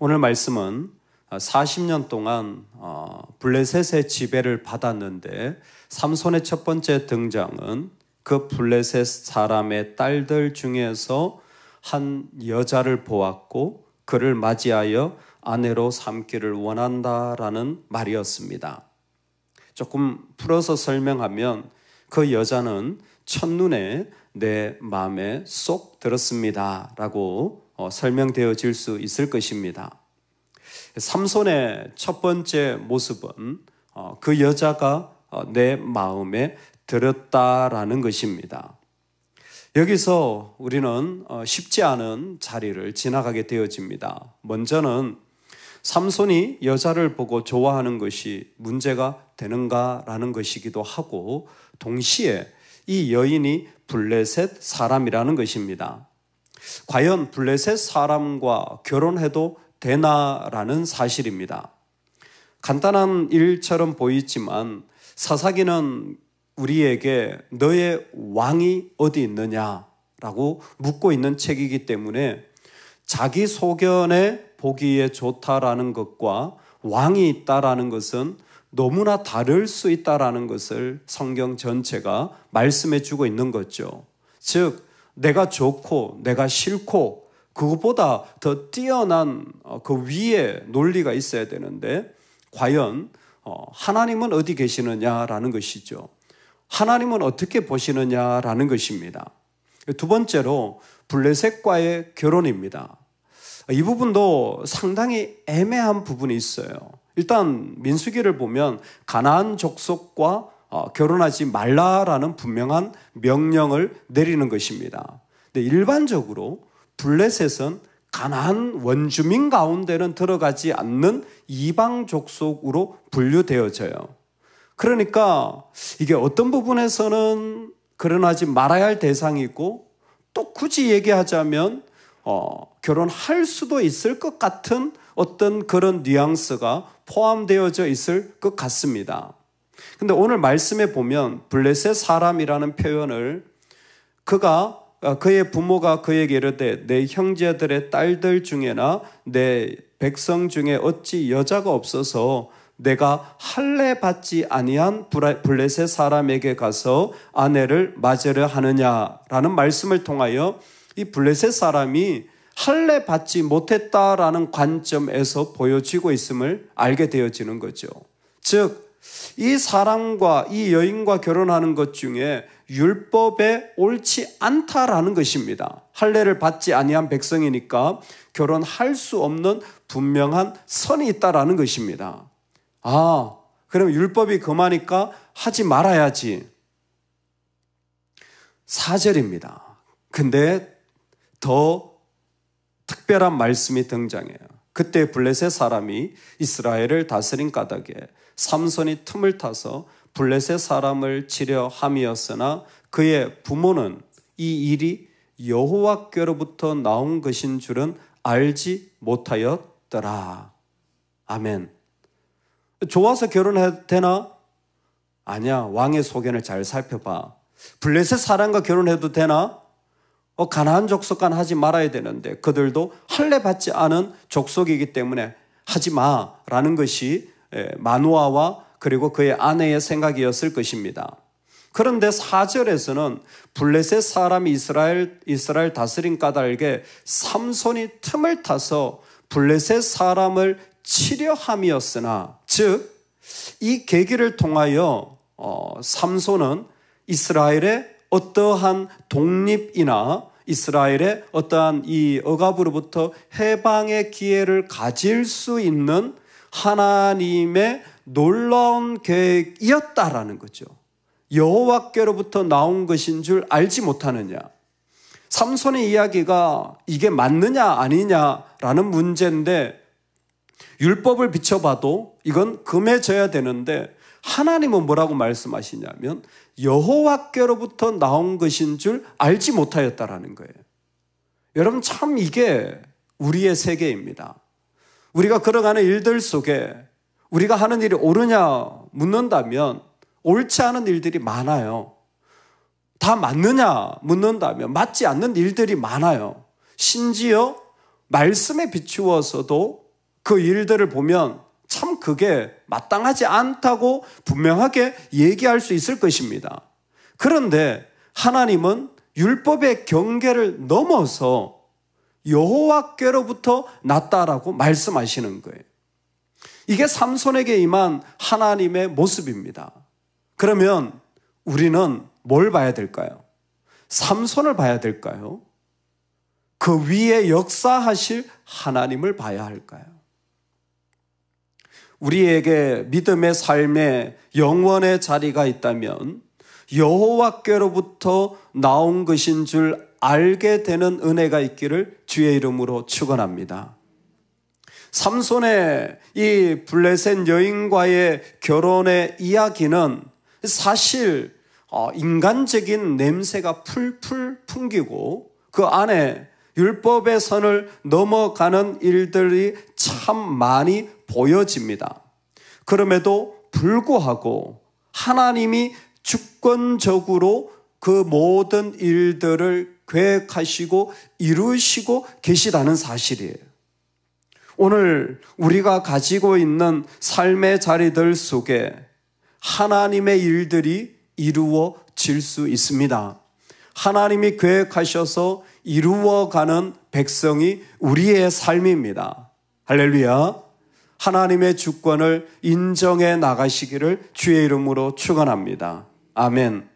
오늘 말씀은 40년 동안 블레셋의 지배를 받았는데 삼손의 첫 번째 등장은 그 블레셋 사람의 딸들 중에서 한 여자를 보았고 그를 맞이하여 아내로 삼기를 원한다라는 말이었습니다. 조금 풀어서 설명하면 그 여자는 첫눈에 내 마음에 쏙 들었습니다 라고 설명되어질 수 있을 것입니다. 삼손의 첫 번째 모습은 그 여자가 내 마음에 들었다라는 것입니다. 여기서 우리는 쉽지 않은 자리를 지나가게 되어집니다. 먼저는 삼손이 여자를 보고 좋아하는 것이 문제가 되는가라는 것이기도 하고 동시에 이 여인이 블레셋 사람이라는 것입니다. 과연 블레셋 사람과 결혼해도 되나라는 사실입니다. 간단한 일처럼 보이지만 사사기는 우리에게 너의 왕이 어디 있느냐라고 묻고 있는 책이기 때문에 자기 소견에 보기에 좋다라는 것과 왕이 있다라는 것은 너무나 다를 수 있다라는 것을 성경 전체가 말씀해 주고 있는 거죠. 즉 내가 좋고 내가 싫고 그것보다 더 뛰어난 그 위에 논리가 있어야 되는데 과연 하나님은 어디 계시느냐라는 것이죠. 하나님은 어떻게 보시느냐라는 것입니다. 두 번째로 블레셋과의 결혼입니다. 이 부분도 상당히 애매한 부분이 있어요. 일단 민수기를 보면 가나안 족속과 결혼하지 말라라는 분명한 명령을 내리는 것입니다. 근데 일반적으로 블레셋은 가나안 원주민 가운데는 들어가지 않는 이방 족속으로 분류되어져요. 그러니까 이게 어떤 부분에서는 결혼하지 말아야 할 대상이고 또 굳이 얘기하자면 결혼할 수도 있을 것 같은 어떤 그런 뉘앙스가 포함되어져 있을 것 같습니다. 근데 오늘 말씀에 보면 블레셋 사람이라는 표현을 그의 부모가 그에게 이르되 내 형제들의 딸들 중에나 내 백성 중에 어찌 여자가 없어서 내가 할례 받지 아니한 블레셋 사람에게 가서 아내를 맞으려 하느냐라는 말씀을 통하여 이 블레셋 사람이 할례 받지 못했다라는 관점에서 보여지고 있음을 알게 되어지는 거죠. 즉, 이 사람과 이 여인과 결혼하는 것 중에 율법에 옳지 않다라는 것입니다. 할례를 받지 아니한 백성이니까 결혼할 수 없는 분명한 선이 있다라는 것입니다. 그럼 율법이 금하니까 하지 말아야지. 4절입니다. 근데 더 특별한 말씀이 등장해요. 그때 블레셋 사람이 이스라엘을 다스린 까닭에 삼손이 틈을 타서 블레셋 사람을 치려 함이었으나 그의 부모는 이 일이 여호와께로부터 나온 것인 줄은 알지 못하였더라. 아멘. 좋아서 결혼해도 되나? 아니야. 왕의 소견을 잘 살펴봐. 블레셋 사람과 결혼해도 되나? 가나안 족속과는 하지 말아야 되는데 그들도 할례 받지 않은 족속이기 때문에 하지 마라는 것이 마누아와 그리고 그의 아내의 생각이었을 것입니다. 그런데 4절에서는 블레셋 사람이 이스라엘 다스린 까닭에 삼손이 틈을 타서 블레셋 사람을 치려 함이었으나, 즉 이 계기를 통하여 삼손은 이스라엘의 어떠한 독립이나 이스라엘의 어떠한 이 억압으로부터 해방의 기회를 가질 수 있는 하나님의 놀라운 계획이었다라는 거죠. 여호와께로부터 나온 것인 줄 알지 못하느냐. 삼손의 이야기가 이게 맞느냐 아니냐라는 문제인데 율법을 비춰봐도 이건 금해져야 되는데 하나님은 뭐라고 말씀하시냐면 여호와께로부터 나온 것인 줄 알지 못하였다라는 거예요. 여러분 참 이게 우리의 세계입니다. 우리가 걸어가는 일들 속에 우리가 하는 일이 옳으냐 묻는다면 옳지 않은 일들이 많아요. 다 맞느냐 묻는다면 맞지 않는 일들이 많아요. 심지어 말씀에 비추어서도 그 일들을 보면 참 그게 마땅하지 않다고 분명하게 얘기할 수 있을 것입니다. 그런데 하나님은 율법의 경계를 넘어서 여호와께로부터 났다라고 말씀하시는 거예요. 이게 삼손에게 임한 하나님의 모습입니다. 그러면 우리는 뭘 봐야 될까요? 삼손을 봐야 될까요? 그 위에 역사하실 하나님을 봐야 할까요? 우리에게 믿음의 삶에 영원의 자리가 있다면 여호와께로부터 나온 것인 줄 알게 되는 은혜가 있기를 주의 이름으로 축원합니다. 삼손의 이 블레셋 여인과의 결혼의 이야기는 사실 인간적인 냄새가 풀풀 풍기고 그 안에 율법의 선을 넘어가는 일들이 참 많이 보여집니다. 그럼에도 불구하고 하나님이 주권적으로 그 모든 일들을 계획하시고 이루시고 계시다는 사실이에요. 오늘 우리가 가지고 있는 삶의 자리들 속에 하나님의 일들이 이루어질 수 있습니다. 하나님이 계획하셔서 이루어가는 백성이 우리의 삶입니다. 할렐루야. 하나님의 주권을 인정해 나가시기를 주의 이름으로 축원합니다. 아멘.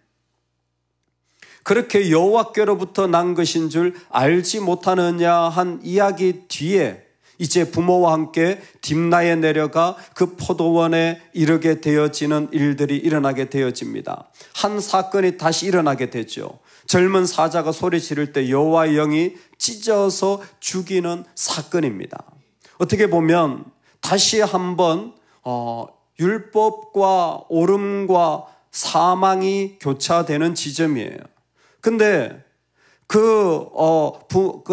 그렇게 여호와께로부터 난 것인 줄 알지 못하느냐 한 이야기 뒤에 이제 부모와 함께 딥나에 내려가 그 포도원에 이르게 되어지는 일들이 일어나게 되어집니다. 한 사건이 다시 일어나게 되죠. 젊은 사자가 소리 지를 때 여호와의 영이 찢어서 죽이는 사건입니다. 어떻게 보면 다시 한번 율법과 옳음과 사망이 교차되는 지점이에요. 근데 그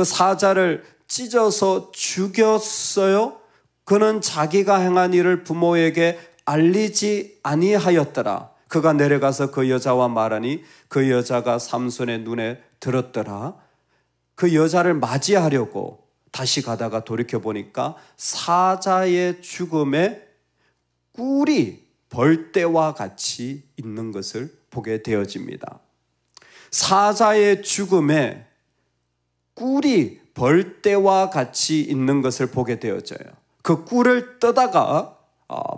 사자를 찢어서 죽였어요. 그는 자기가 행한 일을 부모에게 알리지 아니하였더라. 그가 내려가서 그 여자와 말하니 그 여자가 삼손의 눈에 들었더라. 그 여자를 맞이하려고 다시 가다가 돌이켜보니까 사자의 죽음에 꿀이 벌떼와 같이 있는 것을 보게 되어집니다. 사자의 죽음에 꿀이 벌떼와 같이 있는 것을 보게 되어져요. 그 꿀을 떠다가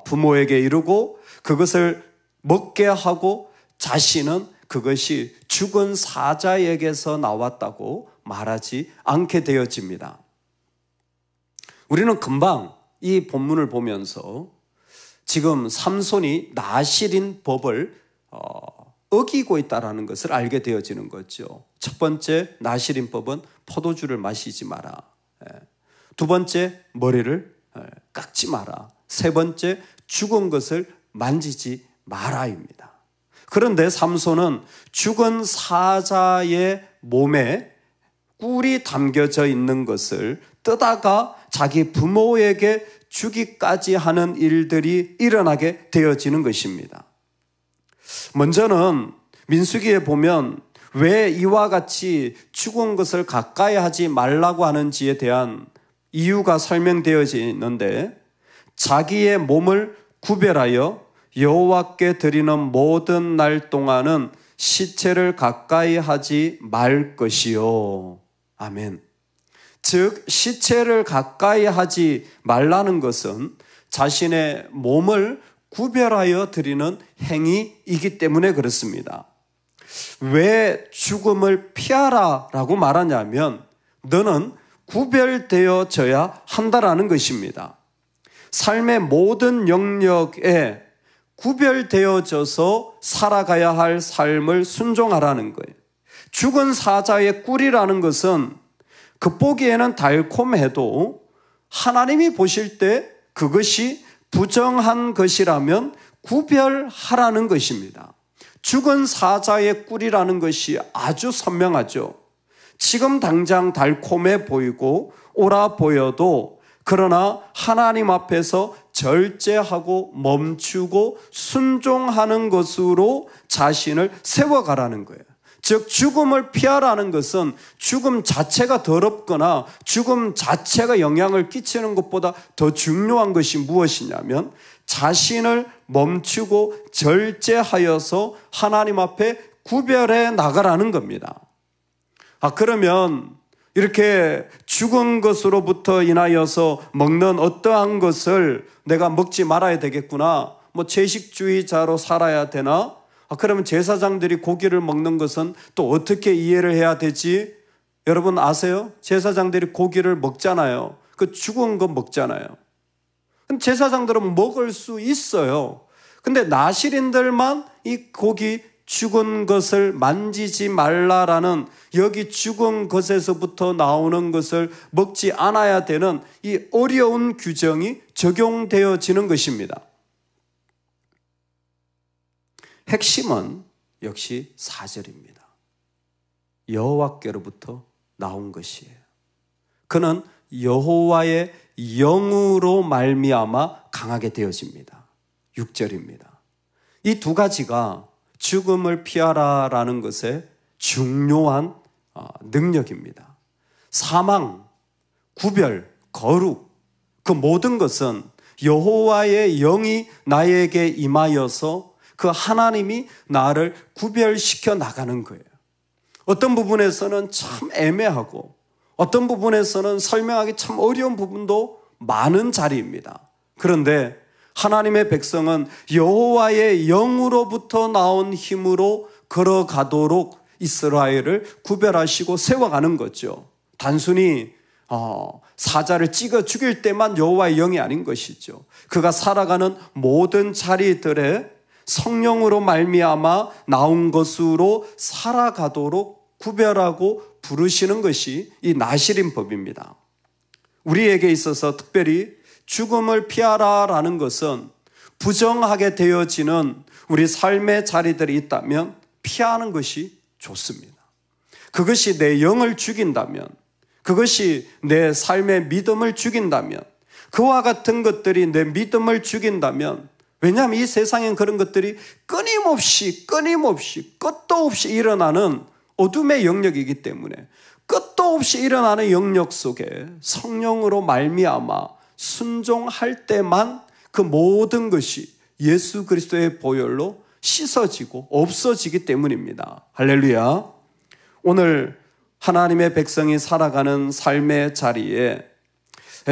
부모에게 이르고 그것을 먹게 하고 자신은 그것이 죽은 사자에게서 나왔다고 말하지 않게 되어집니다. 우리는 금방 이 본문을 보면서 지금 삼손이 나실인 법을 어기고 있다는 것을 알게 되어지는 거죠. 첫 번째 나실인 법은 포도주를 마시지 마라. 두 번째 머리를 깎지 마라. 세 번째 죽은 것을 만지지 마라입니다. 그런데 삼손은 죽은 사자의 몸에 꿀이 담겨져 있는 것을 뜨다가 자기 부모에게 주기까지 하는 일들이 일어나게 되어지는 것입니다. 먼저는 민수기에 보면 왜 이와 같이 죽은 것을 가까이 하지 말라고 하는지에 대한 이유가 설명되어져 있는데 자기의 몸을 구별하여 여호와께 드리는 모든 날 동안은 시체를 가까이 하지 말 것이요. 아멘. 즉 시체를 가까이 하지 말라는 것은 자신의 몸을 구별하여 드리는 행위이기 때문에 그렇습니다. 왜 죽음을 피하라라고 말하냐면 너는 구별되어져야 한다라는 것입니다. 삶의 모든 영역에 구별되어져서 살아가야 할 삶을 순종하라는 거예요. 죽은 사자의 꿀이라는 것은 겉보기에는 달콤해도 하나님이 보실 때 그것이 부정한 것이라면 구별하라는 것입니다. 죽은 사자의 꿀이라는 것이 아주 선명하죠. 지금 당장 달콤해 보이고 옳아 보여도 그러나 하나님 앞에서 절제하고 멈추고 순종하는 것으로 자신을 세워가라는 거예요. 즉 죽음을 피하라는 것은 죽음 자체가 더럽거나 죽음 자체가 영향을 끼치는 것보다 더 중요한 것이 무엇이냐면 자신을 멈추고 절제하여서 하나님 앞에 구별해 나가라는 겁니다. 그러면 이렇게 죽은 것으로부터 인하여서 먹는 어떠한 것을 내가 먹지 말아야 되겠구나, 채식주의자로 살아야 되나? 그러면 제사장들이 고기를 먹는 것은 또 어떻게 이해를 해야 되지? 여러분 아세요? 제사장들이 고기를 먹잖아요. 그 죽은 거 먹잖아요. 제사장들은 먹을 수 있어요. 근데 나실인들만 이 고기 죽은 것을 만지지 말라라는, 여기 죽은 것에서부터 나오는 것을 먹지 않아야 되는 이 어려운 규정이 적용되어지는 것입니다. 핵심은 역시 4절입니다. 여호와께로부터 나온 것이에요. 그는 여호와의 영으로 말미암아 강하게 되어집니다. 6절입니다. 이 두 가지가 죽음을 피하라라는 것의 중요한 능력입니다. 사망, 구별, 거룩, 그 모든 것은 여호와의 영이 나에게 임하여서 그 하나님이 나를 구별시켜 나가는 거예요. 어떤 부분에서는 참 애매하고 어떤 부분에서는 설명하기 참 어려운 부분도 많은 자리입니다. 그런데 하나님의 백성은 여호와의 영으로부터 나온 힘으로 걸어가도록 이스라엘을 구별하시고 세워가는 거죠. 단순히 사자를 찍어 죽일 때만 여호와의 영이 아닌 것이죠. 그가 살아가는 모든 자리들에 성령으로 말미암아 나온 것으로 살아가도록 구별하고 부르시는 것이 이 나실인 법입니다. 우리에게 있어서 특별히 죽음을 피하라라는 것은 부정하게 되어지는 우리 삶의 자리들이 있다면 피하는 것이 좋습니다. 그것이 내 영을 죽인다면, 그것이 내 삶의 믿음을 죽인다면, 그와 같은 것들이 내 믿음을 죽인다면, 왜냐하면 이 세상엔 그런 것들이 끊임없이 끝도 없이 일어나는 어둠의 영역이기 때문에 끝도 없이 일어나는 영역 속에 성령으로 말미암아 순종할 때만 그 모든 것이 예수 그리스도의 보혈로 씻어지고 없어지기 때문입니다. 할렐루야. 오늘 하나님의 백성이 살아가는 삶의 자리에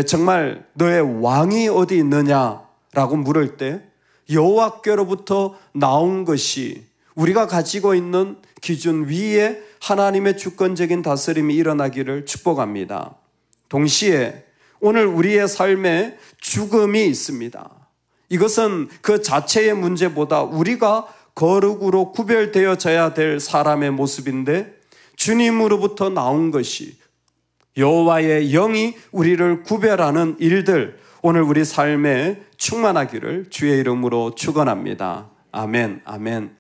정말 너의 왕이 어디 있느냐라고 물을 때 여호와께로부터 나온 것이 우리가 가지고 있는 기준 위에 하나님의 주권적인 다스림이 일어나기를 축복합니다. 동시에 오늘 우리의 삶에 죽음이 있습니다. 이것은 그 자체의 문제보다 우리가 거룩으로 구별되어져야 될 사람의 모습인데, 주님으로부터 나온 것이 여호와의 영이 우리를 구별하는 일들, 오늘 우리 삶에 충만하기를 주의 이름으로 축원합니다. 아멘, 아멘.